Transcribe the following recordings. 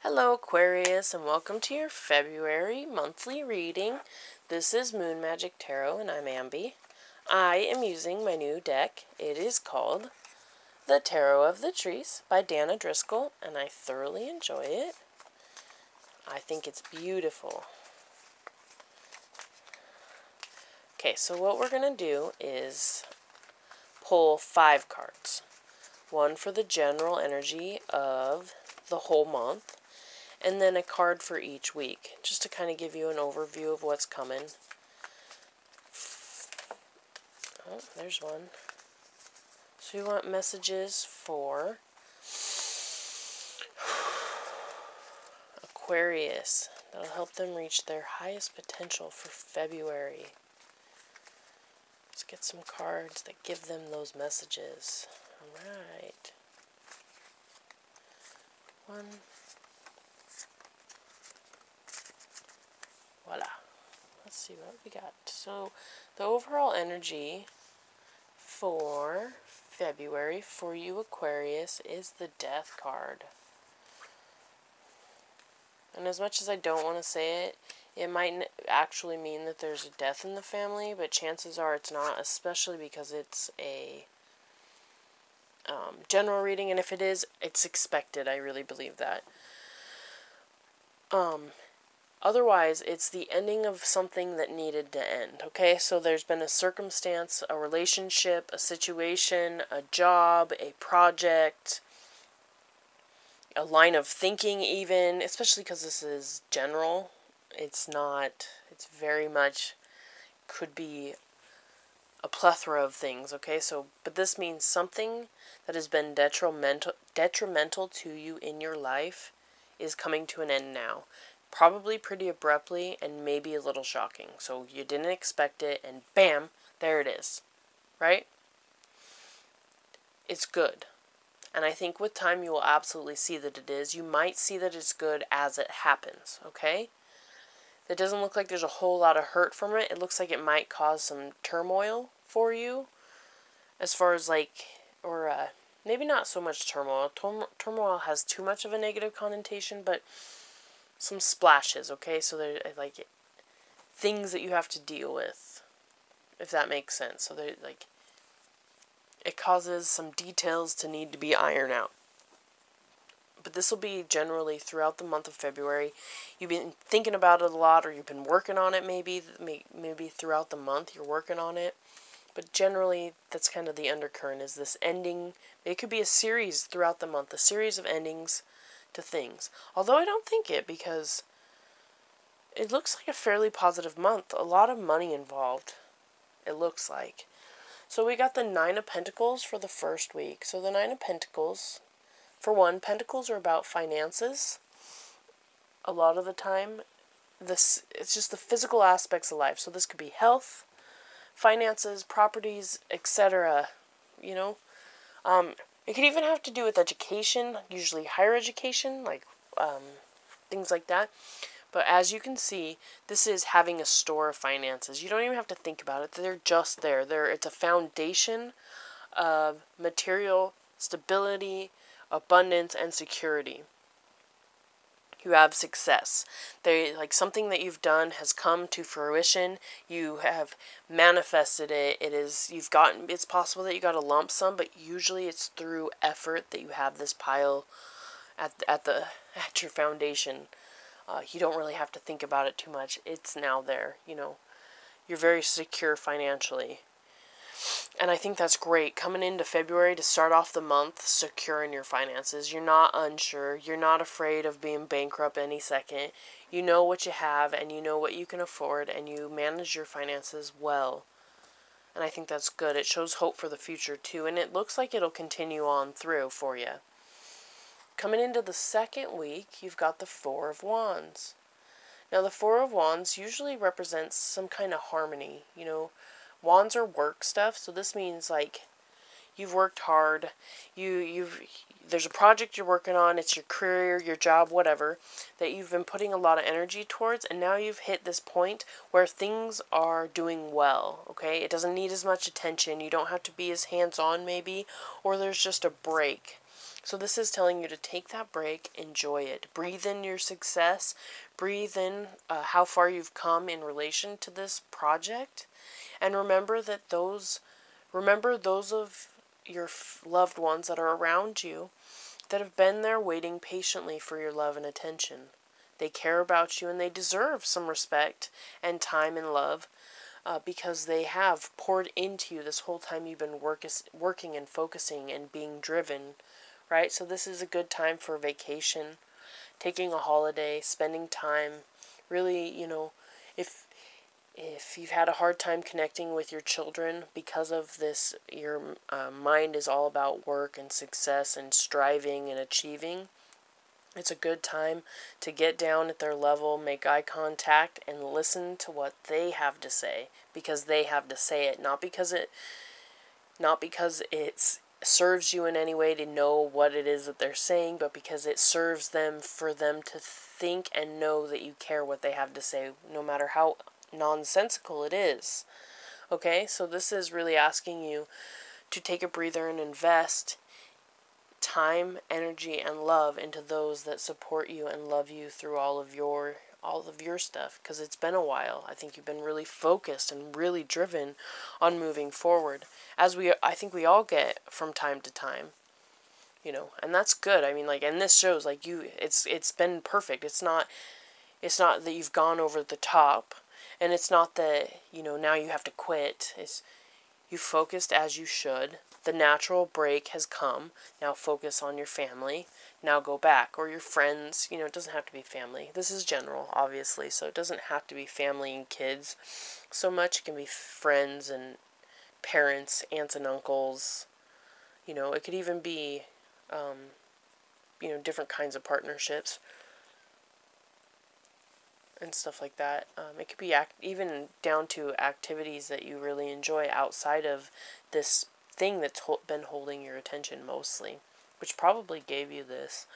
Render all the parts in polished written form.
Hello Aquarius, and welcome to your February monthly reading. This is Moon Magic Tarot and I'm Ambi. I am using my new deck. It is called The Tarot of the Trees by Dana Driscoll, and I thoroughly enjoy it. I think it's beautiful. Okay, so what we're going to do is pull 5 cards. One for the general energy of the whole month, and then a card for each week, just to kind of give you an overview of what's coming. Oh, there's one. So we want messages for Aquarius. That'll help them reach their highest potential for February. Let's get some cards that give them those messages. Alright. One. Voila. Let's see what we got. So, the overall energy for February for you Aquarius is the Death card. And as much as I don't want to say it, it might actually mean that there's a death in the family, but chances are it's not, especially because it's a general reading, and if it is, it's expected. I really believe that. Otherwise, it's the ending of something that needed to end, okay? So there's been a circumstance, a relationship, a situation, a job, a project, a line of thinking even, especially because this is general. It's not, it's very much, could be a plethora of things, okay? So, but this means something that has been detrimental to you in your life is coming to an end now. Probably pretty abruptly and maybe a little shocking. So you didn't expect it and bam, there it is. Right? It's good. And I think with time you will absolutely see that it is. You might see that it's good as it happens. Okay? It doesn't look like there's a whole lot of hurt from it. It looks like it might cause some turmoil for you. As far as like, or maybe not so much turmoil. Turmoil has too much of a negative connotation, but some splashes, okay? So they're like things that you have to deal with, if that makes sense. So they're like, it causes some details to need to be ironed out. But this will be generally throughout the month of February. You've been thinking about it a lot, or you've been working on it maybe throughout the month you're working on it. But generally, that's kind of the undercurrent, is this ending. It could be a series throughout the month, a series of endings to things. Although I don't think it, because it looks like a fairly positive month. A lot of money involved, it looks like. So we got the 9 of Pentacles for the first week. So the 9 of Pentacles, for one, Pentacles are about finances. A lot of the time, it's just the physical aspects of life. So this could be health, finances, properties, etc. You know, it could even have to do with education, usually higher education, like things like that. But as you can see, this is having a store of finances. You don't even have to think about it. They're just there. It's a foundation of material stability, abundance, and security. You have success. Like something that you've done has come to fruition. You have manifested it. It's possible that you got a lump sum, but usually it's through effort that you have this pile at your foundation. You don't really have to think about it too much. It's now there, you know. You're very secure financially. And I think that's great. Coming into February to start off the month secure in your finances. You're not unsure. You're not afraid of being bankrupt any second. You know what you have and you know what you can afford, and you manage your finances well. And I think that's good. It shows hope for the future too, and it looks like it'll continue on through for you. Coming into the second week, you've got the 4 of Wands. Now the 4 of Wands usually represents some kind of harmony, you know. Wands are work stuff, so this means like you've worked hard, there's a project you're working on, it's your career, your job, whatever, that you've been putting a lot of energy towards, and now you've hit this point where things are doing well, okay? It doesn't need as much attention, you don't have to be as hands-on maybe, or there's just a break. So this is telling you to take that break, enjoy it. Breathe in your success. Breathe in how far you've come in relation to this project. And remember those of your loved ones that are around you that have been there waiting patiently for your love and attention. They care about you and they deserve some respect and time and love because they have poured into you this whole time you've been working and focusing and being driven, right? So this is a good time for vacation, taking a holiday, spending time. Really, if you've had a hard time connecting with your children because of this, your mind is all about work and success and striving and achieving, it's a good time to get down at their level, make eye contact, and listen to what they have to say, because they have to say it, not because it serves you in any way to know what it is that they're saying, but because it serves them for them to think and know that you care what they have to say, no matter how nonsensical it is. Okay, so this is really asking you to take a breather and invest time, energy, and love into those that support you and love you through all of your stuff, because it's been a while. I think you've been really focused and really driven on moving forward, as I think we all get from time to time, and that's good. I mean, and this shows it's been perfect. It's not that you've gone over the top, and it's not that now you have to quit. It's you focused as you should. The natural break has come. Now focus on your family. Now go back. Or your friends. It doesn't have to be family. This is general, obviously, so it doesn't have to be family and kids so much. It can be friends and parents, aunts and uncles. It could even be, different kinds of partnerships and stuff like that. It could be even down to activities that you really enjoy outside of this thing that's been holding your attention mostly, which probably gave you this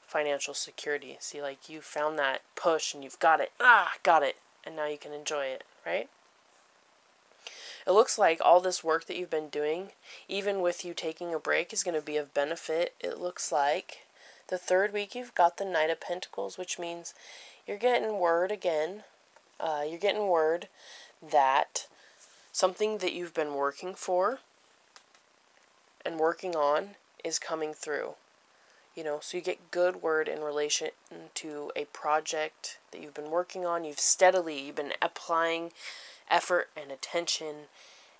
financial security. See, you found that push and you've got it. Got it. And now you can enjoy it, right? It looks like all this work that you've been doing, even with you taking a break, is going to be of benefit. It looks like the third week you've got the Knight of Pentacles, which means you're getting word again. You're getting word that something that you've been working for and working on is coming through. So you get good word in relation to a project that you've been working on. You've been applying effort and attention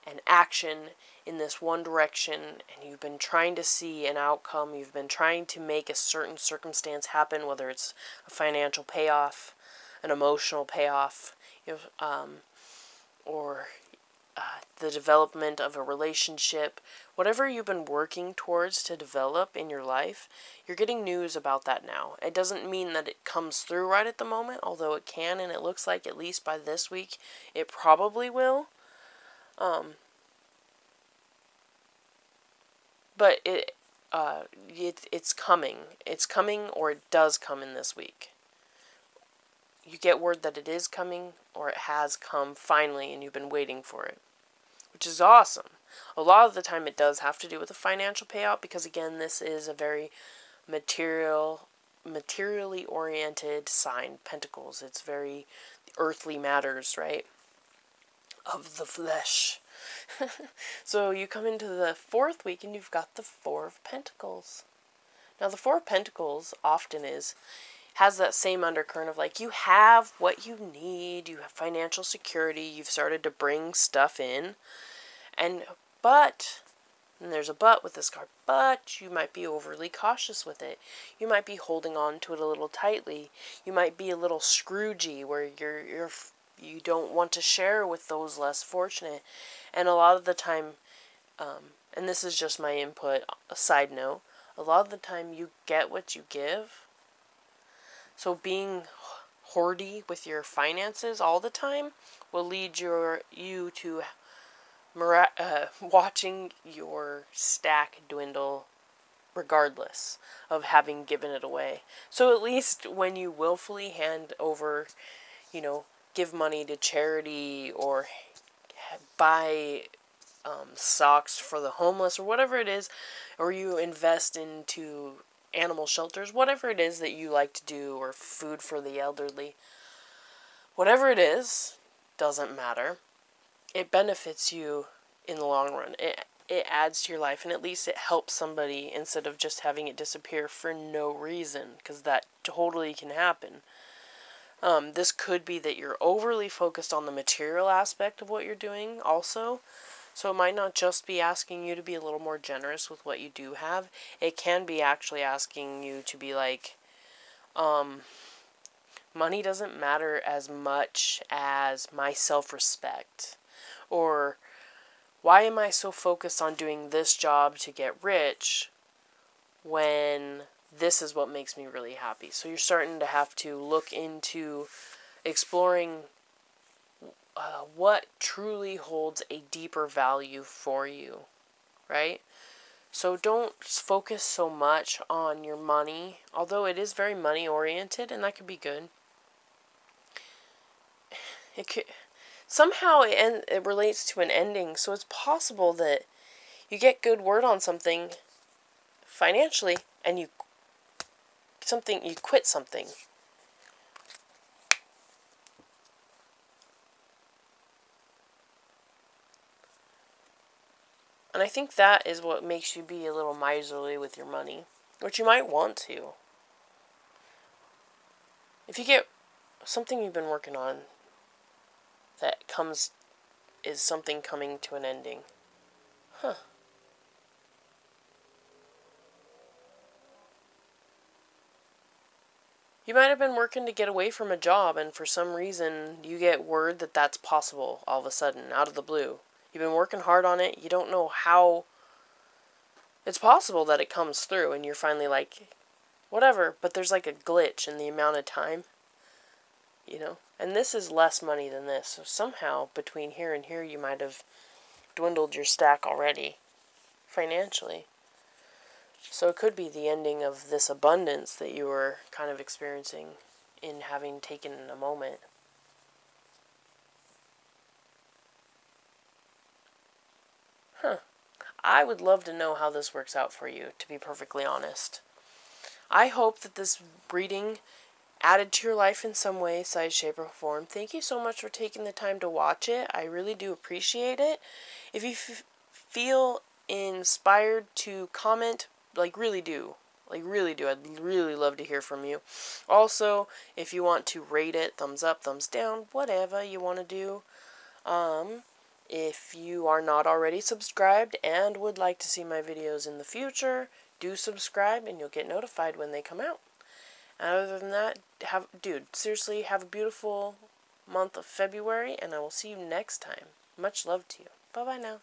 and action in this one direction, and you've been trying to see an outcome. You've been trying to make a certain circumstance happen, whether it's a financial payoff, an emotional payoff, or the development of a relationship. Whatever you've been working towards to develop in your life, you're getting news about that now. It doesn't mean that it comes through right at the moment, although it can, and it looks like at least by this week it probably will. But it's coming. It's coming, or it does come in this week. You get word that it is coming, or it has come finally, and you've been waiting for it, which is awesome. A lot of the time it does have to do with a financial payout, because again, this is a very materially oriented sign, Pentacles. It's very earthly matters, right? Of the flesh. So you come into the fourth week and you've got the Four of Pentacles. Now the Four of Pentacles often has that same undercurrent of you have what you need, you have financial security, you've started to bring stuff in, and there's a but with this card, but you might be overly cautious with it. You might be holding on to it a little tightly. You might be a little Scroogey, where you don't want to share with those less fortunate. And a lot of the time, and this is just my input, a side note, a lot of the time you get what you give. So being hoardy with your finances all the time will lead you to watching your stack dwindle regardless of having given it away. So at least when you willfully hand over, give money to charity or buy socks for the homeless or whatever it is, or you invest into animal shelters, whatever it is that you like to do, or food for the elderly, whatever it is, doesn't matter. It benefits you in the long run. It adds to your life, and at least it helps somebody instead of just having it disappear for no reason, because that totally can happen. This could be that you're overly focused on the material aspect of what you're doing also. So it might not just be asking you to be a little more generous with what you do have. It can be actually asking you to be like, money doesn't matter as much as my self-respect. Or, why am I so focused on doing this job to get rich when this is what makes me really happy? So you're starting to have to look into exploring what truly holds a deeper value for you, right? So don't focus so much on your money, although it is very money oriented, and that could be good. It could somehow it relates to an ending, so it's possible that you get good word on something financially, and you quit something. And I think that is what makes you be a little miserly with your money, which you might want to. If you get something you've been working on that is something coming to an ending. Huh. You might have been working to get away from a job, and for some reason you get word that that's possible all of a sudden, out of the blue. You've been working hard on it, you don't know how it's possible that it comes through, and you're finally like, whatever, but there's like a glitch in the amount of time, you know? And this is less money than this, so somehow between here and here you might have dwindled your stack already, financially. So it could be the ending of this abundance that you were kind of experiencing in having taken a moment. Huh. I would love to know how this works out for you, to be perfectly honest. I hope that this reading added to your life in some way, size, shape, or form. Thank you so much for taking the time to watch it. I really do appreciate it. If you feel inspired to comment, really do. I'd really love to hear from you. Also, if you want to rate it, thumbs up, thumbs down, whatever you want to do. If you are not already subscribed and would like to see my videos in the future, do subscribe and you'll get notified when they come out. And other than that, seriously, have a beautiful month of February, and I will see you next time. Much love to you. Bye-bye now.